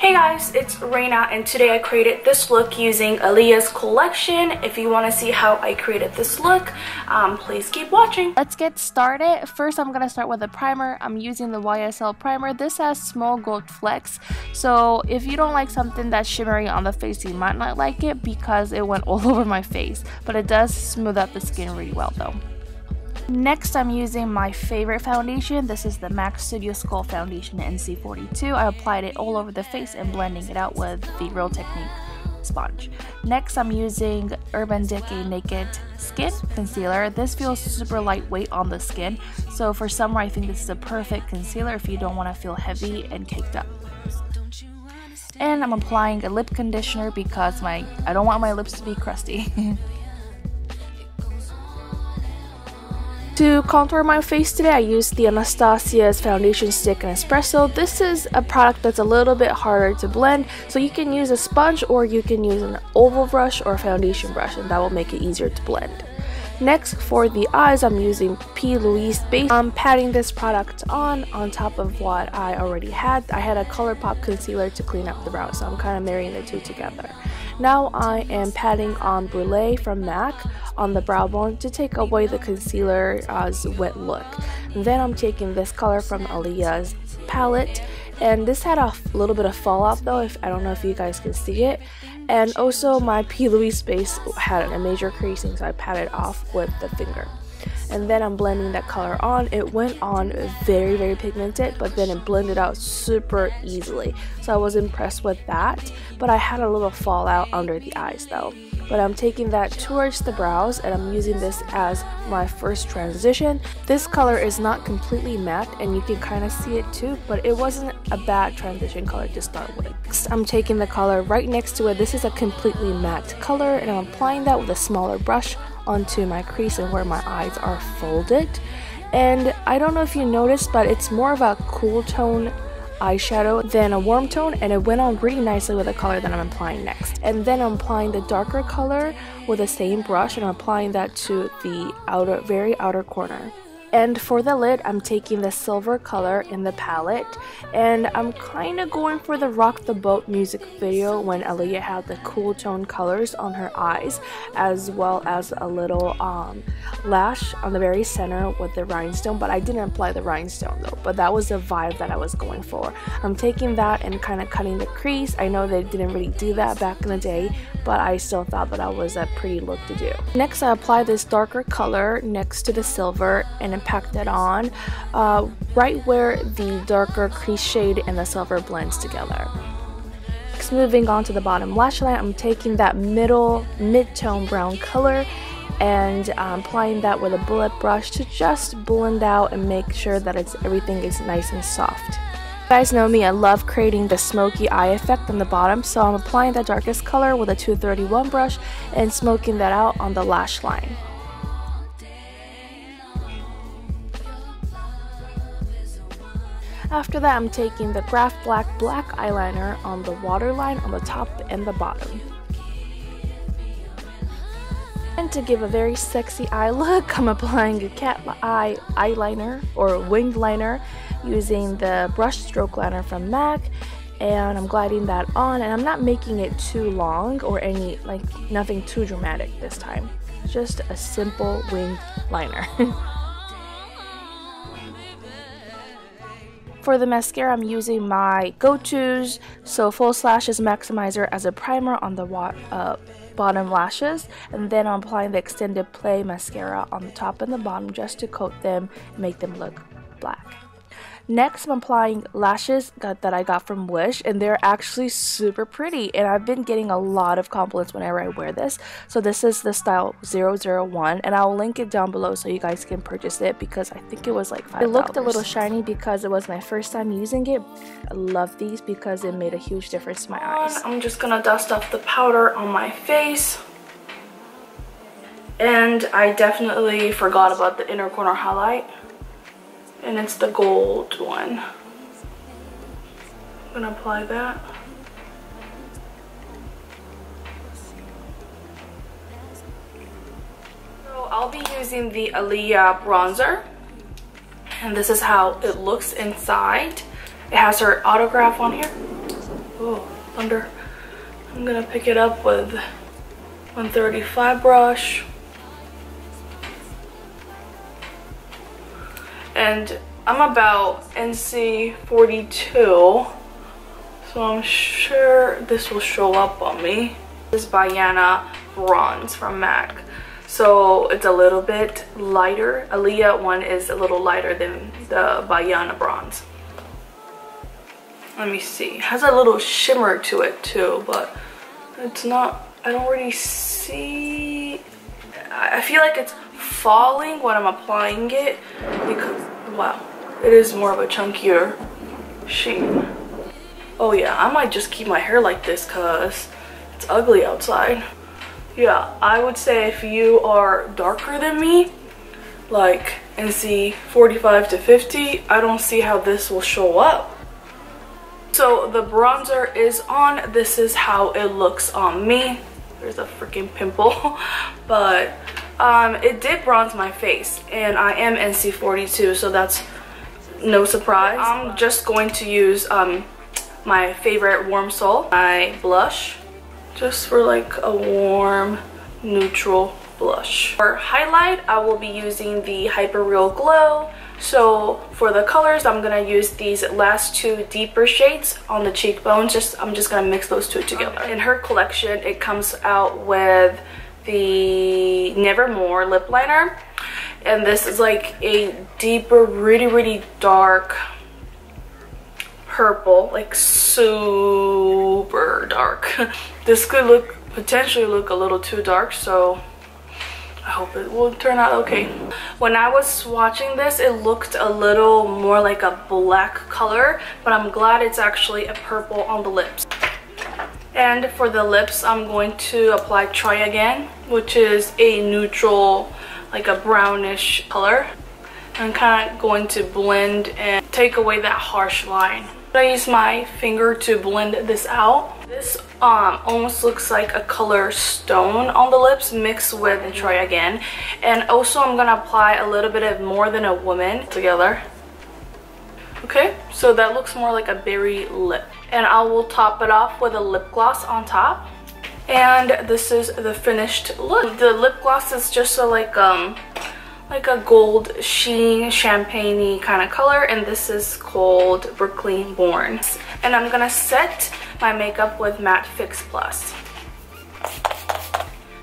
Hey guys, it's Rena and today I created this look using Aaliyah's collection. If you want to see how I created this look, please keep watching. Let's get started. First, I'm going to start with a primer. I'm using the YSL primer. This has small gold flecks, so if you don't like something that's shimmery on the face, you might not like it because it went all over my face, but it does smooth out the skin really well though. Next, I'm using my favorite foundation. This is the MAC Studio Sculpt Foundation NC42. I applied it all over the face and blending it out with the Real Technique sponge. Next, I'm using Urban Decay Naked Skin Concealer. This feels super lightweight on the skin, so for summer I think this is a perfect concealer if you don't want to feel heavy and caked up. And I'm applying a lip conditioner because I don't want my lips to be crusty. To contour my face today, I used the ANASTASIA's foundation stick in ESPRESSO. This is a product that's a little bit harder to blend, so you can use a sponge or you can use an oval brush or foundation brush, and that will make it easier to blend. Next, for the eyes, I'm using LOUISE base. I'm patting this product on top of what I already had. I had a ColourPop concealer to clean up the brows, so I'm kind of marrying the two together. Now I am patting on BRULE from MAC on the brow bone to take away the concealer's wet look. Then I'm taking this color from Aaliyah's palette, and this had a little bit of fallout though, I don't know if you guys can see it. And also my LOUISE base had a major creasing, so I patted off with the finger. And then I'm blending that color on. It went on very, very pigmented, but then it blended out super easily. So I was impressed with that, but I had a little fallout under the eyes though. But I'm taking that towards the brows and I'm using this as my first transition. This color is not completely matte and you can kind of see it too, but it wasn't a bad transition color to start with. Next, I'm taking the color right next to it. This is a completely matte color and I'm applying that with a smaller brush onto my crease and where my eyes are folded. And I don't know if you noticed, but it's more of a cool tone eyeshadow than a warm tone, and it went on really nicely with the color that I'm applying next. And then I'm applying the darker color with the same brush and I'm applying that to the very outer corner. And for the lid, I'm taking the silver color in the palette and I'm kind of going for the Rock the Boat music video when Aaliyah had the cool tone colors on her eyes, as well as a little lash on the very center with the rhinestone, but I didn't apply the rhinestone though, but that was the vibe that I was going for. I'm taking that and kind of cutting the crease. I know they didn't really do that back in the day, but I still thought that was a pretty look to do. Next, I apply this darker color next to the silver and pack that on right where the darker crease shade and the silver blends together. Next, moving on to the bottom lash line, I'm taking that mid-tone brown color and applying that with a bullet brush to just blend out and make sure that everything is nice and soft. You guys know me, I love creating the smoky eye effect on the bottom, so I'm applying the darkest color with a 231 brush and smoking that out on the lash line. After that, I'm taking the GRAPHBLACK black eyeliner on the waterline on the top and the bottom. And to give a very sexy eye look, I'm applying a cat eye eyeliner or winged liner using the brushstroke liner from MAC, and I'm gliding that on, and I'm not making it too long or nothing too dramatic this time. Just a simple winged liner. For the mascara, I'm using my go-tos, so False Lashes Maximizer as a primer on the bottom lashes, and then I'm applying the Extended Play mascara on the top and the bottom just to coat them and make them look black. Next, I'm applying lashes that I got from Wish, and they're actually super pretty, and I've been getting a lot of compliments whenever I wear this. So this is the style 001, and I'll link it down below so you guys can purchase it because I think it was like $5. It looked a little shiny because it was my first time using it. I love these because it made a huge difference to my eyes. I'm just gonna dust off the powder on my face. And I definitely forgot about the inner corner highlight. And it's the gold one. I'm gonna apply that. So I'll be using the Aaliyah bronzer. And this is how it looks inside. It has her autograph on here. Oh, thunder. I'm gonna pick it up with 135 brush. And I'm about NC 42, so I'm sure this will show up on me. This is Bayana Bronze from MAC. So it's a little bit lighter. Aaliyah one is a little lighter than the Bayana Bronze. Let me see. It has a little shimmer to it too, but it's not, I don't really see. I feel like it's falling when I'm applying it because, wow, it is more of a chunkier sheen. Oh yeah, I might just keep my hair like this because it's ugly outside. Yeah, I would say if you are darker than me, like NC 45 to 50, I don't see how this will show up. So the bronzer is on. This is how it looks on me. There's a freaking pimple. But it did bronze my face, and I am NC 42, so that's no surprise. I'm just going to use my favorite Warm Soul, my blush, just for like a warm neutral blush. For highlight, I will be using the Hyper Real Glow. So for the colors, I'm gonna use these last two deeper shades on the cheekbones. I'm just gonna mix those two together. In her collection, it comes out with the Nevermore lip liner, and this is like a deeper, really dark purple, like super dark. This could potentially look a little too dark, so I hope it will turn out okay. When I was swatching this, it looked a little more like a black color, but I'm glad it's actually a purple on the lips. And for the lips, I'm going to apply Try Again, which is a neutral, like a brownish color. I'm kind of going to blend and take away that harsh line. I use my finger to blend this out. This almost looks like a color stone on the lips mixed with Try Again. And also I'm gonna apply a little bit of More Than a Woman together. Okay, so that looks more like a berry lip. And I will top it off with a lip gloss on top. And this is the finished look. The lip gloss is just like a gold sheen, champagne-y kind of color, and this is called Brooklyn Born. And I'm gonna set my makeup with Matte Fix Plus.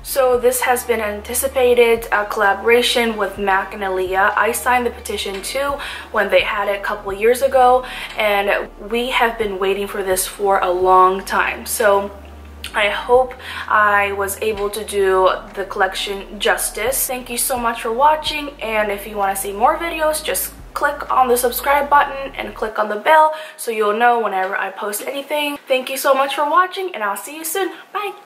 So this has been an anticipated collaboration with MAC and Aaliyah. I signed the petition too when they had it a couple years ago, and we have been waiting for this for a long time. So I hope I was able to do the collection justice. Thank you so much for watching, and if you want to see more videos, just click on the subscribe button and click on the bell so you'll know whenever I post anything. Thank you so much for watching, and I'll see you soon. Bye!